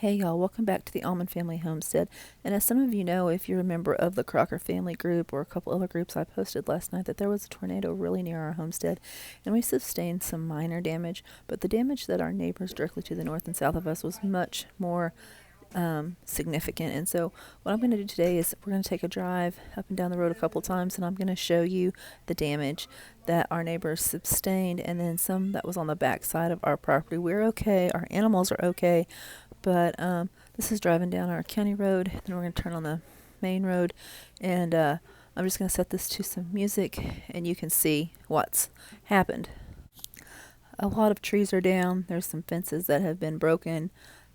Hey y'all, welcome back to the Almond Family Homestead. And as some of you know, if you're a member of the Crocker Family group or a couple other groups I posted last night, that there was a tornado really near our homestead and we sustained some minor damage, but the damage that our neighbors directly to the north and south of us was much more significant. And so what I'm going to do today is we're going to take a drive up and down the road a couple times, and I'm going to show you the damage that our neighbors sustained and then some that was on the back side of our property. We're okay, our animals are okay, but this is driving down our county road, then we're going to turn on the main road, and I'm just going to set this to some music and you can see what's happened. A lot of trees are down. There's some fences that have been broken.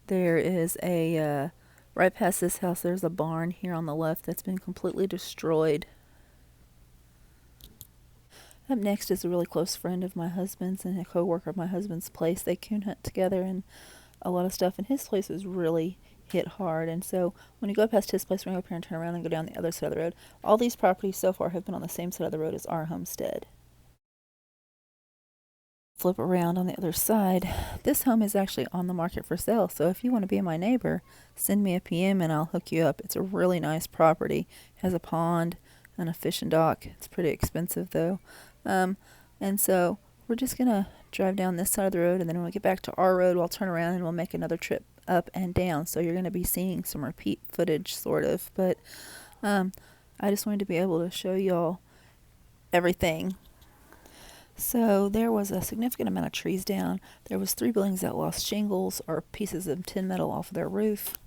There is right past this house, there's a barn here on the left that's been completely destroyed. Up next is a really close friend of my husband's and a co-worker of my husband's place. They coon hunt together and a lot of stuff, and his place was really hit hard. And so when you go past his place, we're going to go up here and turn around and go down the other side of the road. All these properties so far have been on the same side of the road as our homestead. Flip around on the other side. This home is actually on the market for sale, so if you want to be my neighbor, send me a PM and I'll hook you up. It's a really nice property. It has a pond and a fishing dock. It's pretty expensive though. And so we're just gonna drive down this side of the road, and then when we get back to our road, we'll turn around and we'll make another trip up and down. So you're gonna be seeing some repeat footage sort of, but I just wanted to be able to show y'all everything. So there was a significant amount of trees down. There was 3 buildings that lost shingles or pieces of tin metal off of their roof.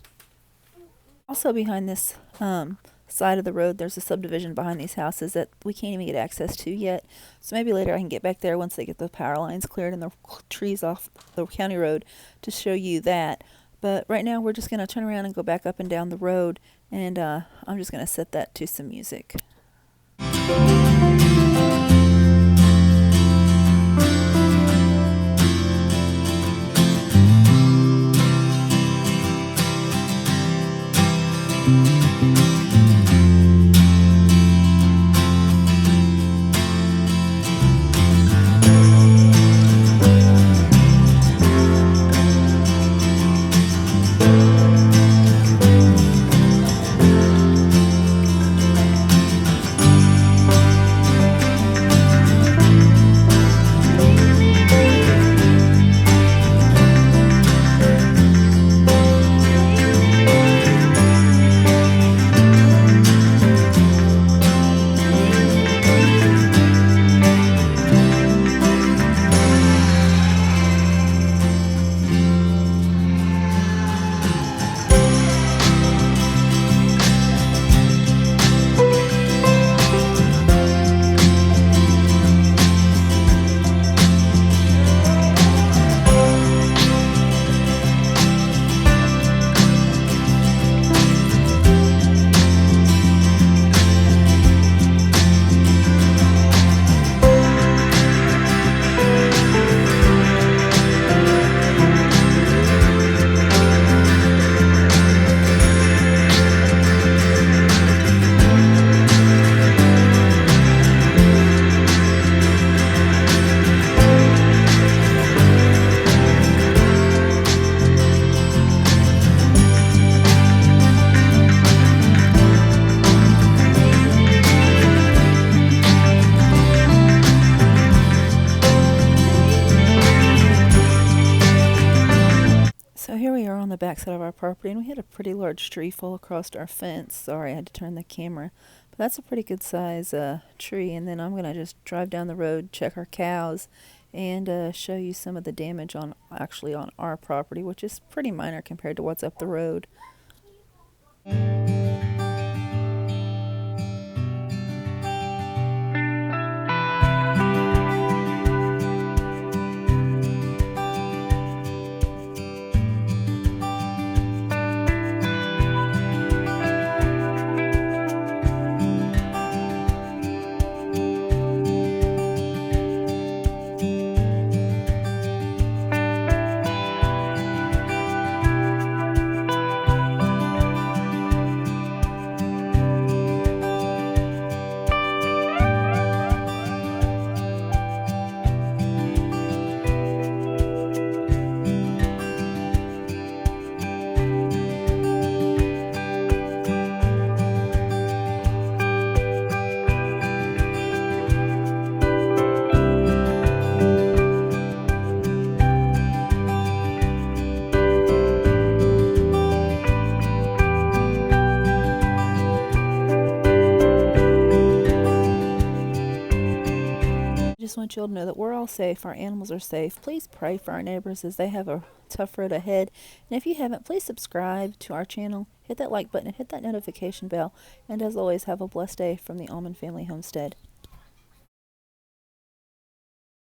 Also behind this side of the road, there's a subdivision behind these houses that we can't even get access to yet. So maybe later I can get back there once they get the power lines cleared and the trees off the county road to show you that. But right now we're just going to turn around and go back up and down the road, and I'm just going to set that to some music. So here we are on the back side of our property, and we had a pretty large tree fall across our fence. Sorry, I had to turn the camera. But that's a pretty good size tree. And then I'm going to just drive down the road, check our cows, and show you some of the damage on our property, which is pretty minor compared to what's up the road. just want you all to know that we're all safe. Our animals are safe. Please pray for our neighbors as they have a tough road ahead. And if you haven't, please subscribe to our channel. Hit that like button and hit that notification bell. And as always, have a blessed day from the Almond Family Homestead.